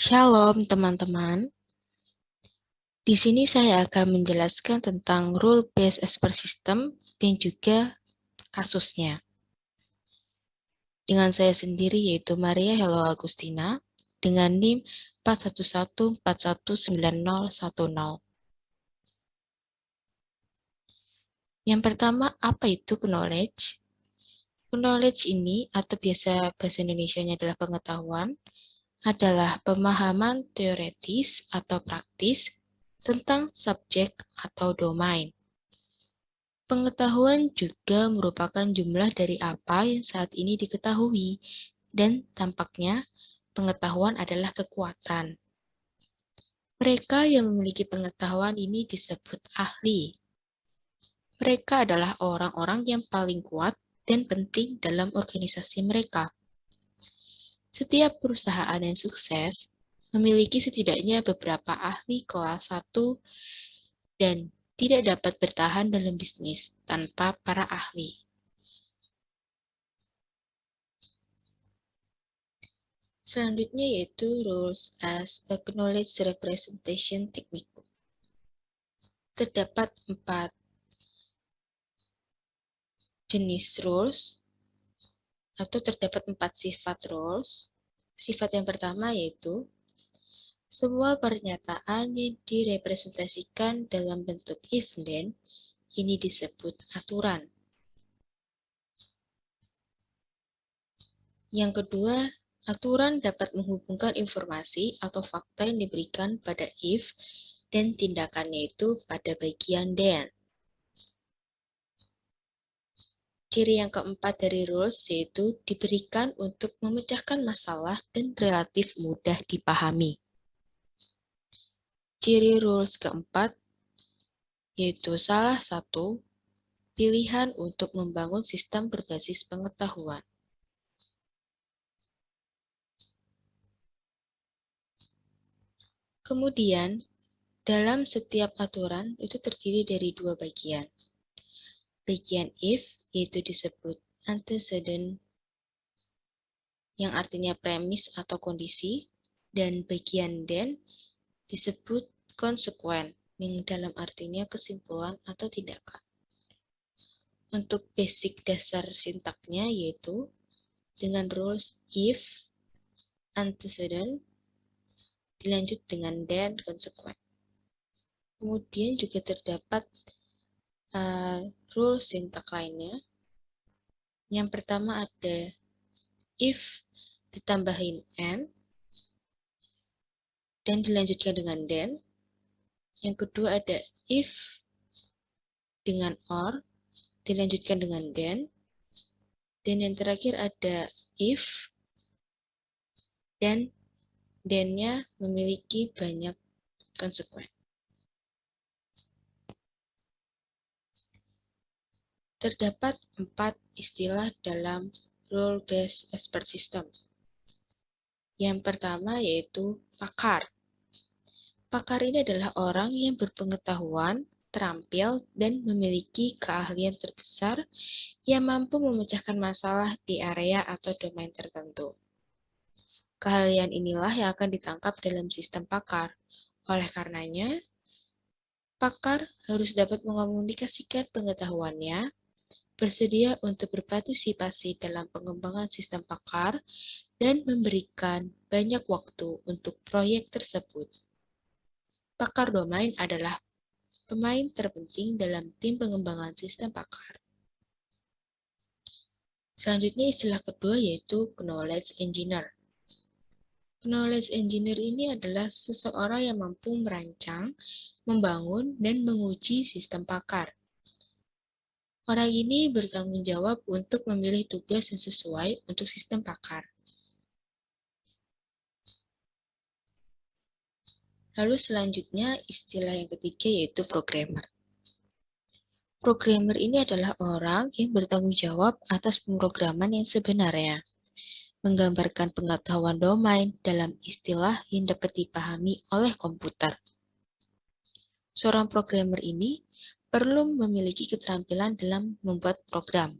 Shalom teman-teman. Di sini saya akan menjelaskan tentang rule-based expert system dan juga kasusnya. Dengan saya sendiri yaitu Maria Hello Agustina dengan NIM 411419010. Yang pertama, apa itu knowledge? Knowledge ini atau biasa bahasa Indonesianya adalah pengetahuan, adalah pemahaman teoretis atau praktis tentang subjek atau domain. Pengetahuan juga merupakan jumlah dari apa yang saat ini diketahui, dan tampaknya pengetahuan adalah kekuatan. Mereka yang memiliki pengetahuan ini disebut ahli. Mereka adalah orang-orang yang paling kuat dan penting dalam organisasi mereka. Setiap perusahaan yang sukses memiliki setidaknya beberapa ahli kelas 1 dan tidak dapat bertahan dalam bisnis tanpa para ahli. Selanjutnya yaitu Rules as a Knowledge Representation Technique. Terdapat 4 jenis rules atau terdapat 4 sifat rules. Sifat yang pertama yaitu semua pernyataan yang direpresentasikan dalam bentuk if then ini disebut aturan. Yang kedua, aturan dapat menghubungkan informasi atau fakta yang diberikan pada if dan tindakannya itu pada bagian then. Ciri yang keempat dari rules yaitu diberikan untuk memecahkan masalah dan relatif mudah dipahami. Ciri rules keempat yaitu salah satu pilihan untuk membangun sistem berbasis pengetahuan. Kemudian, dalam setiap aturan itu terdiri dari 2 bagian. Bagian if yaitu disebut antecedent yang artinya premis atau kondisi, dan bagian then disebut konsekuen yang dalam artinya kesimpulan atau tindakan. Untuk basic dasar sintaknya yaitu dengan rules if, antecedent, dilanjut dengan then, konsekuen. Kemudian juga terdapat rules sintak lainnya. Yang pertama ada if ditambahin and, dan dilanjutkan dengan then. Yang kedua ada if dengan or, dilanjutkan dengan then. Dan yang terakhir ada if dan then-nya memiliki banyak konsekuen. Terdapat 4 istilah dalam rule-based expert system. Yang pertama yaitu pakar. Pakar ini adalah orang yang berpengetahuan, terampil, dan memiliki keahlian terbesar yang mampu memecahkan masalah di area atau domain tertentu. Keahlian inilah yang akan ditangkap dalam sistem pakar. Oleh karenanya, pakar harus dapat mengomunikasikan pengetahuannya, bersedia untuk berpartisipasi dalam pengembangan sistem pakar, dan memberikan banyak waktu untuk proyek tersebut. Pakar domain adalah pemain terpenting dalam tim pengembangan sistem pakar. Selanjutnya istilah kedua yaitu knowledge engineer. Knowledge engineer ini adalah seseorang yang mampu merancang, membangun, dan menguji sistem pakar. Orang ini bertanggung jawab untuk memilih tugas yang sesuai untuk sistem pakar. Lalu selanjutnya istilah yang ketiga yaitu programmer. Programmer ini adalah orang yang bertanggung jawab atas pemrograman yang sebenarnya, menggambarkan pengetahuan domain dalam istilah yang dapat dipahami oleh komputer. Seorang programmer ini perlu memiliki keterampilan dalam membuat program.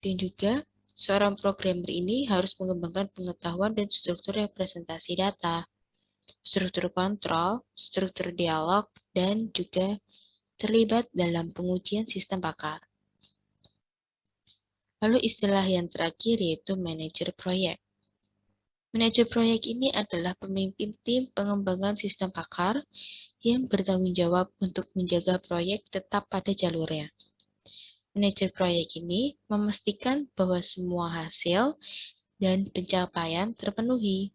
Dan juga Seorang programmer ini harus mengembangkan pengetahuan dan struktur representasi data, struktur kontrol, struktur dialog, dan juga terlibat dalam pengujian sistem pakar. Lalu istilah yang terakhir yaitu manajer proyek. Manajer proyek ini adalah pemimpin tim pengembangan sistem pakar yang bertanggung jawab untuk menjaga proyek tetap pada jalurnya. Manajer proyek ini memastikan bahwa semua hasil dan pencapaian terpenuhi.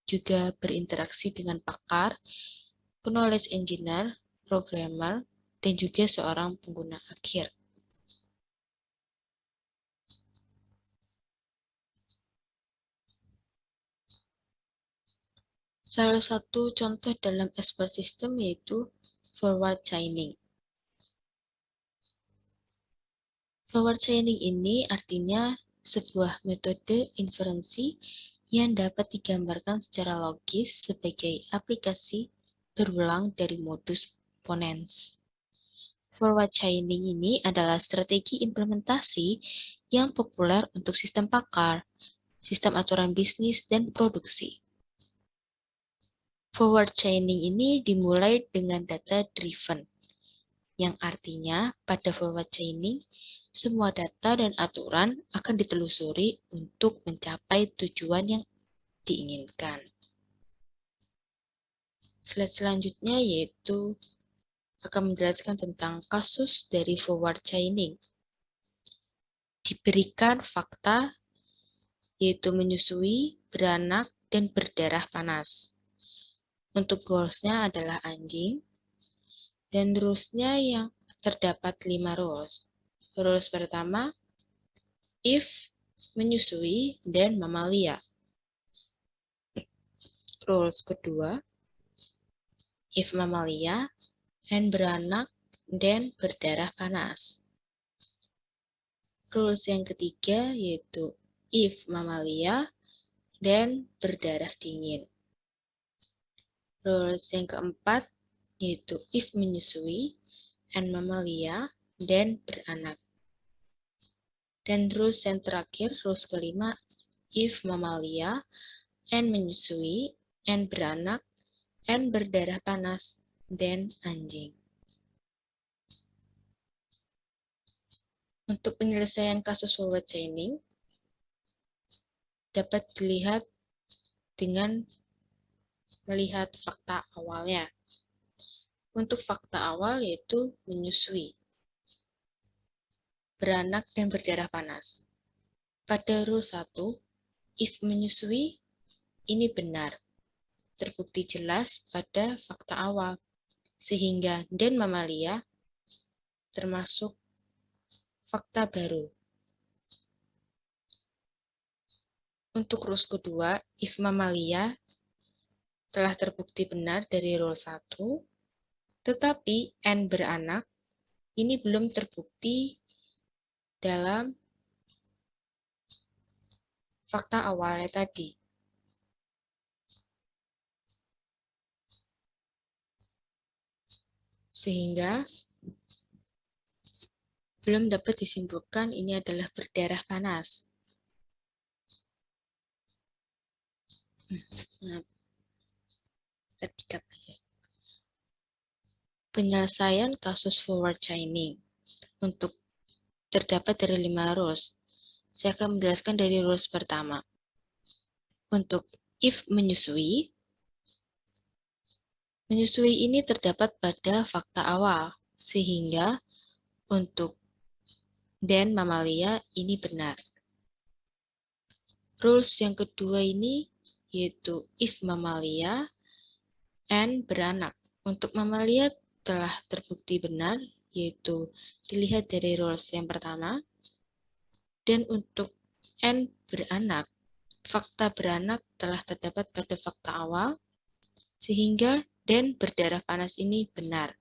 Juga berinteraksi dengan pakar, knowledge engineer, programmer, dan juga seorang pengguna akhir. Salah satu contoh dalam expert system yaitu forward chaining. Forward chaining ini artinya sebuah metode inferensi yang dapat digambarkan secara logis sebagai aplikasi berulang dari modus ponens. Forward chaining ini adalah strategi implementasi yang populer untuk sistem pakar, sistem aturan bisnis, dan produksi. Forward chaining ini dimulai dengan data driven, yang artinya pada forward chaining, semua data dan aturan akan ditelusuri untuk mencapai tujuan yang diinginkan. Slide selanjutnya yaitu akan menjelaskan tentang kasus dari forward chaining. Diberikan fakta yaitu menyusui, beranak, dan berdarah panas. Untuk goals-nya adalah anjing, dan rules-nya yang terdapat 5 rules. Rules pertama, if, menyusui, dan mamalia. Rules kedua, if mamalia, and beranak, dan berdarah panas. Rules yang ketiga yaitu if mamalia, dan berdarah dingin. Rules yang keempat yaitu if menyusui, and mamalia, dan beranak. Dan rules yang terakhir, rules kelima, if mamalia, and menyusui, and beranak, and berdarah panas, dan anjing. Untuk penyelesaian kasus forward chaining, dapat dilihat dengan melihat fakta awalnya. Untuk fakta awal yaitu menyusui, beranak, dan berdarah panas. Pada rule 1, if menyusui, ini benar. Terbukti jelas pada fakta awal, sehingga dan mamalia termasuk fakta baru. Untuk rules kedua, if mamalia telah terbukti benar dari rule 1, tetapi N beranak ini belum terbukti dalam fakta awalnya tadi. Sehingga belum dapat disimpulkan ini adalah berdarah panas. Nah, terdikat aja. Penyelesaian kasus forward chaining untuk terdapat dari 5 rules. Saya akan menjelaskan dari rules pertama. Untuk if menyusui ini terdapat pada fakta awal, sehingga untuk dan mamalia ini benar. Rules yang kedua ini yaitu if mamalia and beranak. Untuk mamalia telah terbukti benar, yaitu dilihat dari rules yang pertama. Dan untuk N beranak, fakta beranak telah terdapat pada fakta awal, sehingga dan berdarah panas ini benar.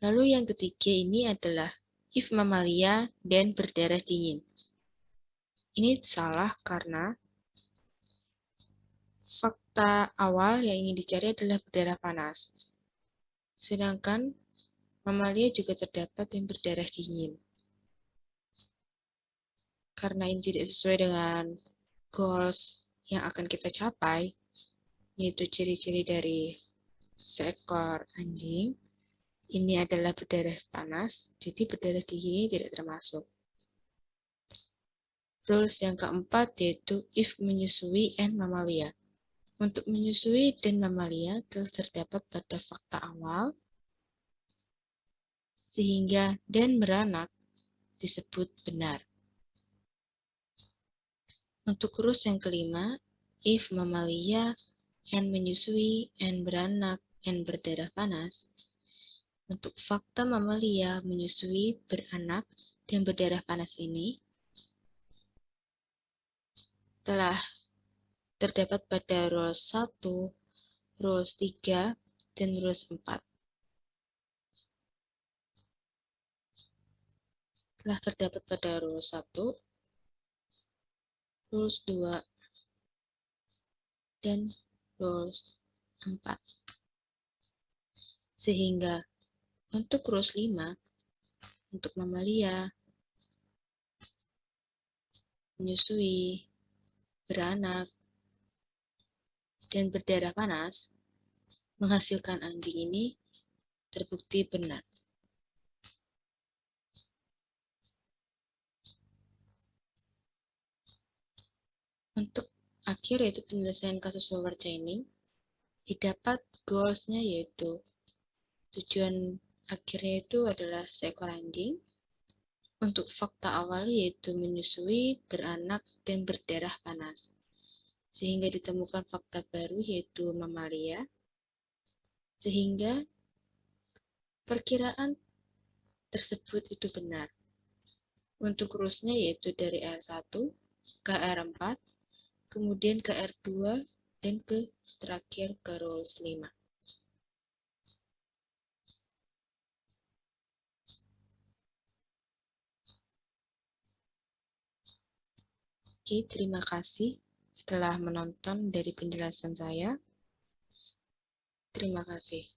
Lalu yang ketiga ini adalah if mamalia dan berdarah dingin. Ini salah karena fakta awal yang ingin dicari adalah berdarah panas. Sedangkan mamalia juga terdapat yang berdarah dingin. karena ini tidak sesuai dengan goals yang akan kita capai, yaitu ciri-ciri dari seekor anjing, ini adalah berdarah panas, jadi berdarah dingin tidak termasuk. Rules yang keempat yaitu if menyusui and mamalia. Untuk menyusui dan mamalia telah terdapat pada fakta awal, sehingga dan beranak disebut benar. Untuk rules yang kelima, if mamalia and menyusui and beranak and berdarah panas, untuk fakta mamalia menyusui, beranak, dan berdarah panas ini telah terdapat pada rules 1, rules 3, dan rules 4. Telah terdapat pada rules 1, rules 2, dan rules 4. Sehingga untuk rules 5, untuk mamalia, menyusui, beranak, dan berdarah panas, menghasilkan anjing ini terbukti benar. Untuk akhir yaitu penyelesaian kasus over chaining, didapat goals-nya yaitu tujuan akhirnya itu adalah seekor anjing. Untuk fakta awal yaitu menyusui, beranak, dan berdarah panas. Sehingga ditemukan fakta baru yaitu mamalia. Sehingga perkiraan tersebut itu benar. Untuk rules-nya yaitu dari R1 ke R4, kemudian ke R2, dan ke terakhir ke rules 5. Oke, terima kasih setelah menonton dari penjelasan saya. Terima kasih.